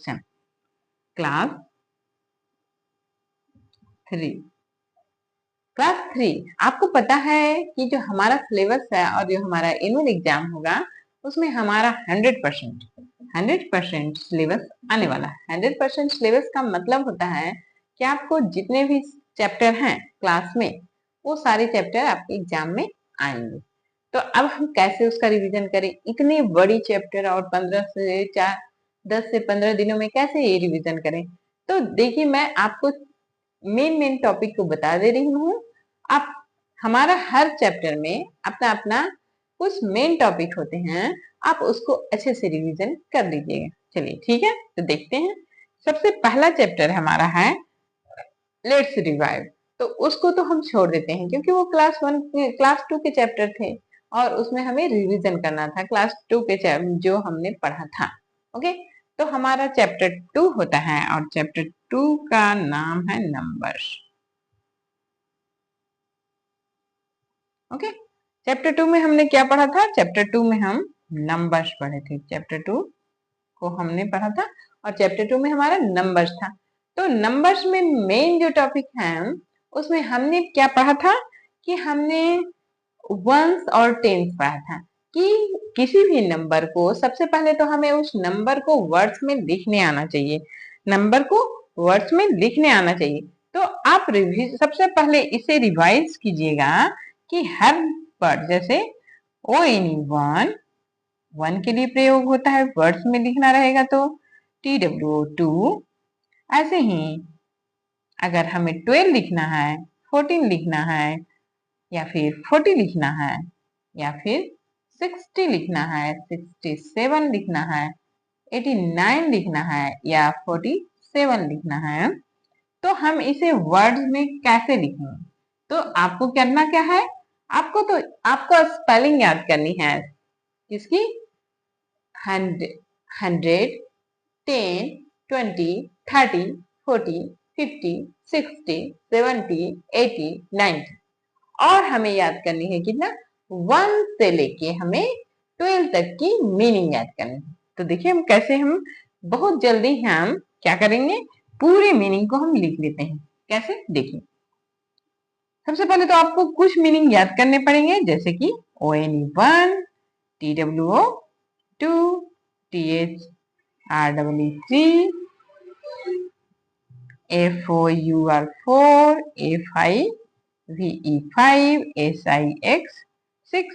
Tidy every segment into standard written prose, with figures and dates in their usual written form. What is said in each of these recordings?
Class 3। Class 3 आपको पता है कि जो हमारा सिलेबस है और जो हमारा एनुअल एग्जाम होगा उसमें हमारा 100% सिलेबस आने वाला है। 100% सिलेबस का मतलब होता है कि आपको जितने भी चैप्टर हैं क्लास में वो सारे चैप्टर आपके एग्जाम में आएंगे। तो अब हम कैसे उसका रिवीजन करें? इतनी बड़ी चैप्टर और 10 से 15 दिनों में कैसे ये रिवीजन करें? तो देखिए, मैं आपको मेन टॉपिक को बता दे रही हूँ। आप हमारा हर चैप्टर में अपना अपना कुछ मेन टॉपिक होते हैं, आप उसको अच्छे से रिवीजन कर लीजिएगा। चलिए ठीक है, तो देखते हैं। सबसे पहला चैप्टर हमारा है लेट्स रिवाइव। तो उसको तो हम छोड़ देते हैं क्योंकि वो क्लास 2 के चैप्टर थे और उसमें हमें रिवीजन करना था क्लास 2 के जो हमने पढ़ा था। ओके, तो हमारा चैप्टर 2 होता है और चैप्टर 2 का नाम है नंबर्स। ओके, चैप्टर 2 में हमने क्या पढ़ा था? चैप्टर 2 में हम नंबर्स पढ़े थे। चैप्टर 2 को हमने पढ़ा था और चैप्टर 2 में हमारा नंबर्स था। तो नंबर्स में मेन जो टॉपिक है उसमें हमने क्या पढ़ा था कि हमने वंस और टेंस पढ़ा था कि किसी भी नंबर को सबसे पहले तो हमें उस नंबर को वर्ड्स में लिखने आना चाहिए। नंबर को वर्ड्स में लिखने आना चाहिए। तो आप सबसे पहले इसे रिवाइज कीजिएगा कि हर वर्ड, जैसे ओ एनी वन के लिए प्रयोग होता है, वर्ड्स में लिखना रहेगा तो TWO2। ऐसे ही अगर हमें 12 लिखना है, 14 लिखना है, या फिर 40 लिखना है, या फिर 60 लिखना है, 67 लिखना है, 89 लिखना है या 47 लिखना है, तो हम इसे वर्ड्स में कैसे लिखेंगे? तो आपको करना क्या है? आपको स्पेलिंग याद करनी है। किसकी? 100, 10, 20, 30, 40, 50, 60, 70, 80, 90। और हमें याद करनी है कितना? 1 से लेके हमें 12 तक की मीनिंग याद करनी है। तो देखिए हम कैसे, हम बहुत जल्दी हम क्या करेंगे, पूरे मीनिंग को हम लिख लेते हैं। कैसे? देखिए, सबसे पहले तो आपको कुछ मीनिंग याद करने पड़ेंगे, जैसे कि ONE1, TWO2, THREE3, FOUR4, A5VE5, SIX6,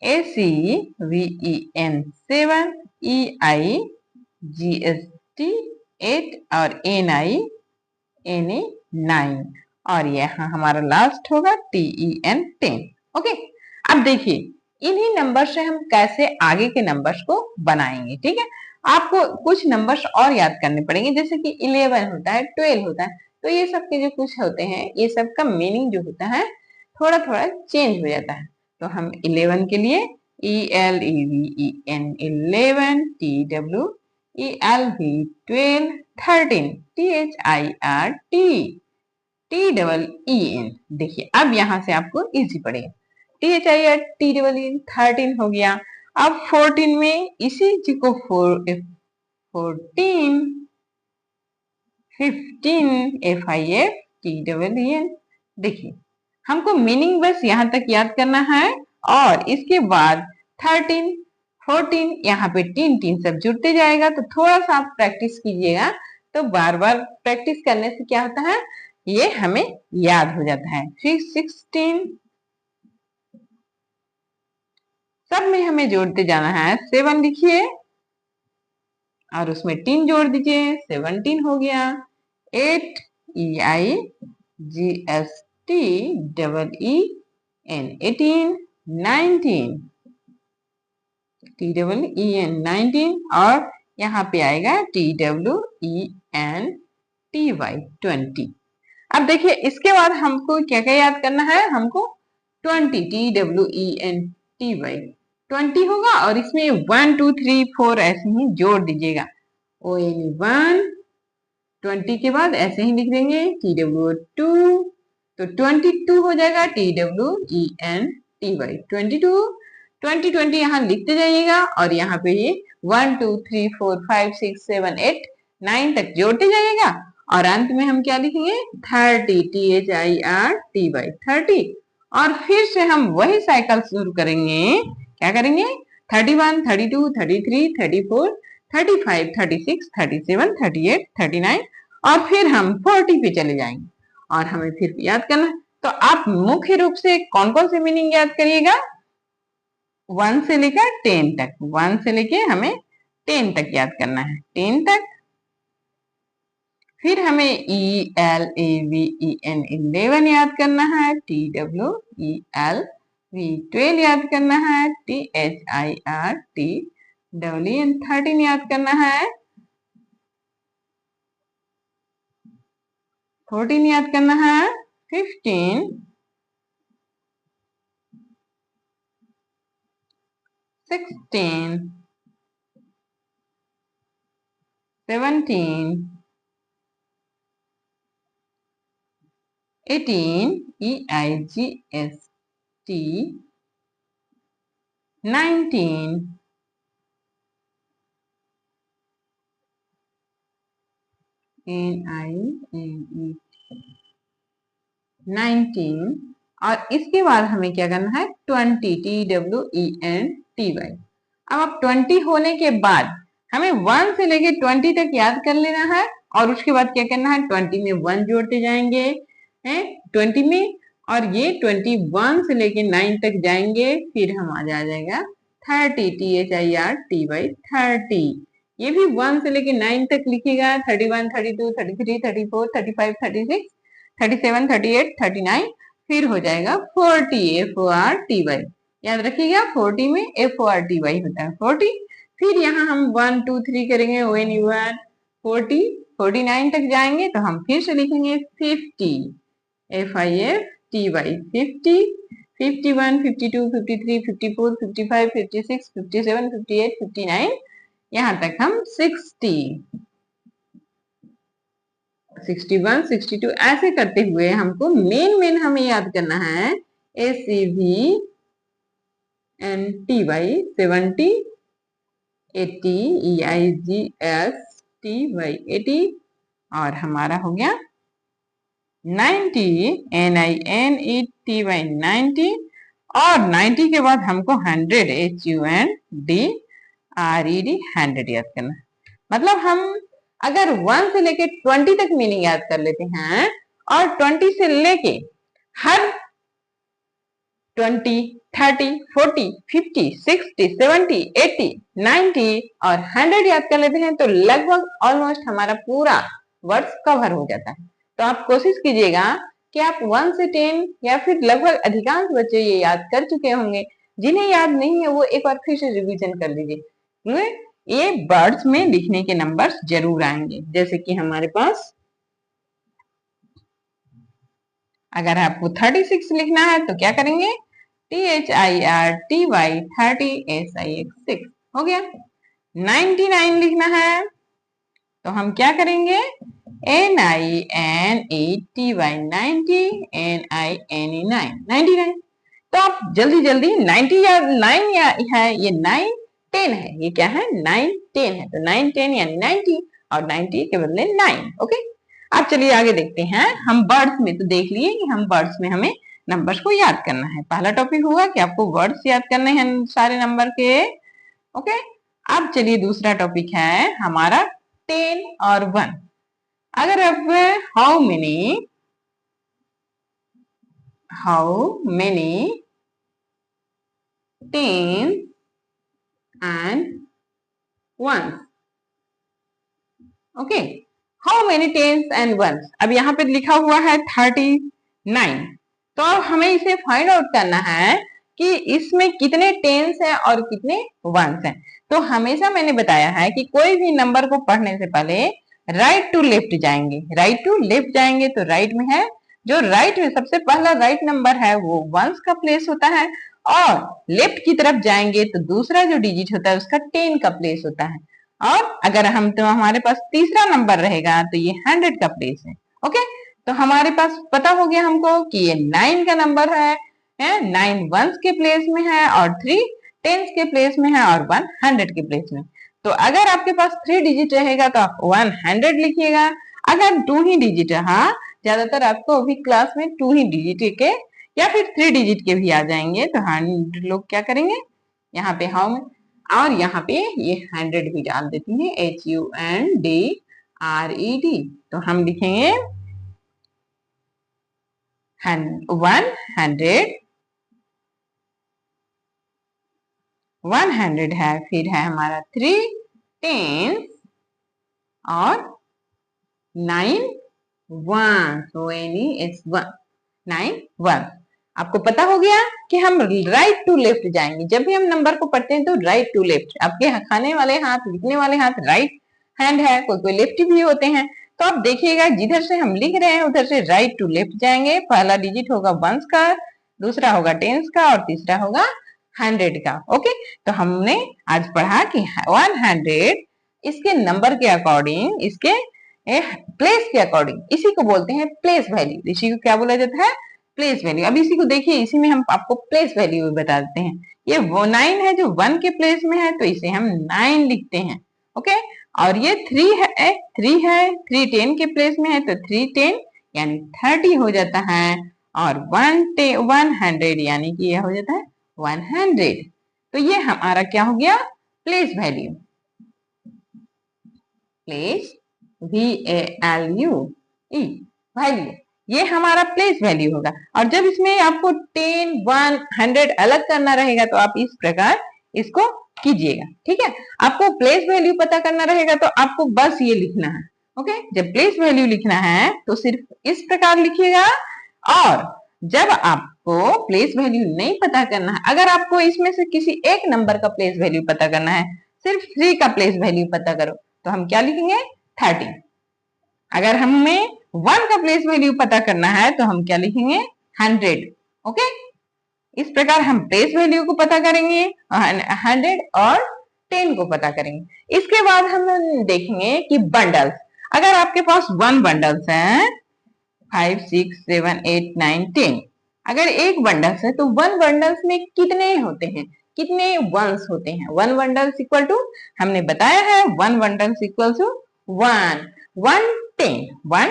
ACVEN7, EIGST8 और NINA9, और यहाँ हमारा लास्ट होगा TEN10। ओके, अब देखिए इन्हीं नंबर से हम कैसे आगे के नंबर्स को बनाएंगे। ठीक है, आपको कुछ नंबर्स और याद करने पड़ेंगे, जैसे कि 11 होता है, 12 होता है। तो ये सब के जो कुछ होते हैं, ये सब का मीनिंग जो होता है थोड़ा थोड़ा चेंज हो जाता है। तो हम 11 के लिए ELEVEN 11, TWELV 12, 13, THIRT देखिए अब यहां से आपको इजी पड़ेगा। THIRT 13 हो गया। अब 14 में इसी चीज को 14, 15, FIFTEN। देखिए हमको मीनिंग बस यहाँ तक याद करना है और इसके बाद 13, 14 यहाँ पे तीन सब जुड़ते जाएगा। तो थोड़ा सा आप प्रैक्टिस कीजिएगा, तो बार बार प्रैक्टिस करने से क्या होता है, ये हमें याद हो जाता है। फिर 16 सब में हमें जोड़ते जाना है। 7 लिखिए और उसमें 3 जोड़ दीजिए, 17 हो गया। 8 EIGSTEEN 18, 19 TEEN 19 और यहाँ पे आएगा TWENTY 20। अब देखिए इसके बाद हमको क्या क्या याद करना है, हमको 20 TWENTY 20 होगा और इसमें 1 2 3 4 ऐसे ही जोड़ दीजिएगा। ONE1 20 के बाद ऐसे ही लिख देंगे TWO2, तो 22 हो जाएगा TWENTY 22, 20 यहाँ लिखते जाइएगा और यहाँ पे ये 1 2 3 4 5 6 7 8 9 तक जोड़ते जाइएगा और अंत में हम क्या लिखेंगे 30 THIRTY 30 और फिर से हम वही साइकिल शुरू करेंगे। क्या करेंगे 31 32 33 34 35 36 37 38 39 और फिर हम 40 पे चले जाएंगे और हमें फिर याद करना। तो आप मुख्य रूप से कौन कौन से मीनिंग याद करिएगा 1 से लेकर 10 तक, 1 से लेके हमें 10 तक याद करना है, 10 तक। फिर हमें ELAVEN 11 याद करना है, TWELV 12 याद करना है, THIRTEN 13 याद करना है, 14 याद करना है, 15 16 17 18 EIGST 19 NINE 19 और इसके बाद हमें क्या करना है 20 TWENTY। अब 20 होने के बाद हमें 1 से लेके 20 तक याद कर लेना है और उसके बाद क्या करना है 20 में 1 जोड़ते जाएंगे 20 में और ये 21 से लेके 9 तक जाएंगे फिर हम आ जाएगा 30 THIRTY 30। ये भी 1 से लेके 9 तक लिखिएगा 31 32 33 34 35 36 37 38 39 फिर हो जाएगा 40 FORTY। याद रखिएगा 40 में FORTY होता है 40। फिर यहाँ हम 1 2 3 करेंगे when you are 40 49 तक जाएंगे तो हम फिर से लिखेंगे 50 FIFTY 50 51 52 53 54 55 56 57 58 59 यहाँ तक हम 60 61 62 ऐसे करते हुए हमको मेन हमें याद करना है ACVNTY 70 80 EIGSTY 80 और हमारा हो गया 90 NINETY 90 और 90 के बाद हमको 100 HUNDRED 100 याद करना। मतलब हम अगर 1 से लेके 20 तक मीनिंग याद कर लेते हैं और 20 से लेके हर 20 30 40 50 60 70 80 90 और 100 याद कर लेते हैं तो लगभग ऑलमोस्ट हमारा पूरा वर्ड्स कवर हो जाता है। तो आप कोशिश कीजिएगा कि आप 1 से 10 या फिर लगभग अधिकांश बच्चे ये याद कर चुके होंगे, जिन्हें याद नहीं है वो एक बार फिर से रिवीजन कर लीजिए। ये वर्ड्स में लिखने के नंबर्स जरूर आएंगे। जैसे कि हमारे पास अगर आपको 36 लिखना है तो क्या करेंगे THIRTY 30 SIX 6 हो गया। 99 लिखना है तो हम क्या करेंगे NINETY 90 NINE 99। तो आप जल्दी 90 या 9 या है ये 9 10 है, ये क्या है 9 10 है तो 9 10 यानी 90 और 90 के बदले 9। ओके अब चलिए आगे देखते हैं। हम वर्ड्स में तो देख लिए कि हम वर्ड्स में हमें नंबर्स को याद करना है। पहला टॉपिक हुआ कि आपको वर्ड्स याद करने हैं सारे नंबर के। ओके अब चलिए दूसरा टॉपिक है हमारा 10 और 1। अगर अब how many 10 and 1 okay how many tens and ones. अब यहाँ पे लिखा हुआ है 39 तो अब हमें इसे फाइंड आउट करना है कि इसमें कितने टेंस हैं और कितने वंस हैं। तो हमेशा मैंने बताया है कि कोई भी नंबर को पढ़ने से पहले राइट टू लेफ्ट जाएंगे। राइट टू लेफ्ट जाएंगे तो राइट में है जो राइट में सबसे पहला राइट नंबर है वो वंस का प्लेस होता है और लेफ्ट की तरफ जाएंगे तो दूसरा जो डिजिट होता है उसका 10 का प्लेस होता है और अगर हम तो हमारे पास तीसरा नंबर रहेगा तो ये 100 का प्लेस है। ओके तो हमारे पास पता हो गया हमको कि ये 9 का नंबर है 9 वंस के प्लेस में है और 3 टेंस के प्लेस में है और 100 के प्लेस में। तो अगर आपके पास 3 डिजिट रहेगा तो आप 100 लिखिएगा। अगर 2 ही डिजिट रहा, ज्यादातर आपको अभी क्लास में 2 ही डिजिट के या फिर 3 डिजिट के भी आ जाएंगे, तो 100 लोग क्या करेंगे, यहाँ पे हाउ में और यहाँ पे ये 100 भी डाल देती है, HUNDRED। तो हम लिखेंगे 100 है, फिर है हमारा 3 टेंस और 9 वंस, ONES 9 वंस। आपको पता हो गया कि हम राइट टू लेफ्ट जाएंगे। जब भी हम नंबर को पढ़ते हैं तो राइट टू लेफ्ट, आपके खाने वाले हाथ, लिखने वाले हाथ राइट हैंड है, कोई कोई लेफ्ट भी होते हैं। तो आप देखिएगा जिधर से हम लिख रहे हैं उधर से राइट टू लेफ्ट जाएंगे। पहला डिजिट होगा वंस का, दूसरा होगा टेंस का और तीसरा होगा 100 का। ओके, तो हमने आज पढ़ा कि 100 इसके नंबर के अकॉर्डिंग, इसके प्लेस के अकॉर्डिंग, इसी को बोलते हैं प्लेस वैल्यू। इसी को क्या बोला जाता है, प्लेस वैल्यू। अब इसी को देखिए, इसी में हम आपको प्लेस वैल्यू भी बता देते हैं। ये वो 9 है जो 1 के प्लेस में है, तो इसे हम 9 लिखते हैं। ओके, और ये 3 है, 3 10 के प्लेस में है तो 3 10 यानी 30 हो जाता है, और 100 यानी कि यह हो जाता है 100। तो ये हमारा क्या हो गया, place value. Place VALUE value, ये हमारा प्लेस वैल्यू होगा। और जब इसमें आपको 10, 100 अलग करना रहेगा तो आप इस प्रकार इसको कीजिएगा। ठीक है, आपको प्लेस वैल्यू पता करना रहेगा तो आपको बस ये लिखना है। ओके, जब प्लेस वैल्यू लिखना है तो सिर्फ इस प्रकार लिखिएगा। और जब आपको प्लेस वैल्यू नहीं पता करना है, अगर आपको इसमें से किसी एक नंबर का प्लेस वैल्यू पता करना है, सिर्फ 3 का प्लेस वैल्यू पता करो, तो हम क्या लिखेंगे, 30। अगर हमें 1 का प्लेस वैल्यू पता करना है तो हम क्या लिखेंगे, 100। ओके, इस प्रकार हम प्लेस वैल्यू को पता करेंगे, 100 और 10 को पता करेंगे। इसके बाद हम देखेंगे कि बंडल्स। अगर आपके पास 1 बंडल्स है, 5 6 7 8 9 10, अगर एक बंडल्स है तो 1 बंडल्स में कितने होते हैं, कितने वंस होते हैं। 1 बंडल्स इक्वल टू, हमने बताया है 1 bundles equal to 1 1 10 1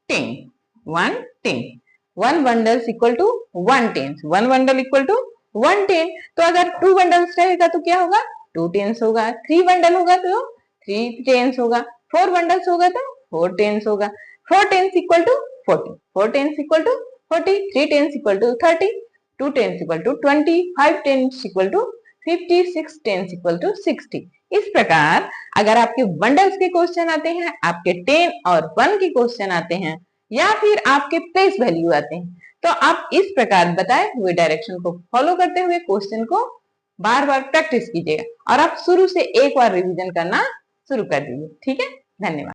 10 1 10, 1 bundles equal to 1 tens, 1 bundle equal to 1 10। तो अगर 2 बंडल्स रहेगा तो क्या होगा, 2 टेंस होगा। 3 बंडल होगा तो 3 टेंस होगा। 4 बंडल्स होगा तो 4 टेंस होगा। 4 tens equal to 40, 4 tens equal to 40, 3 tens equal to 30, 2 tens equal to 20, 5 tens equal to 50, 6 tens equal to 60। इस प्रकार अगर आपके बंडल्स के क्वेश्चन आते हैं, आपके 10 और 1 के क्वेश्चन आते हैं, या फिर आपके प्लेस वैल्यू आते हैं, तो आप इस प्रकार बताए हुए डायरेक्शन को फॉलो करते हुए क्वेश्चन को बार बार प्रैक्टिस कीजिएगा और आप शुरू से एक बार रिवीजन करना शुरू कर दीजिए। ठीक है, धन्यवाद।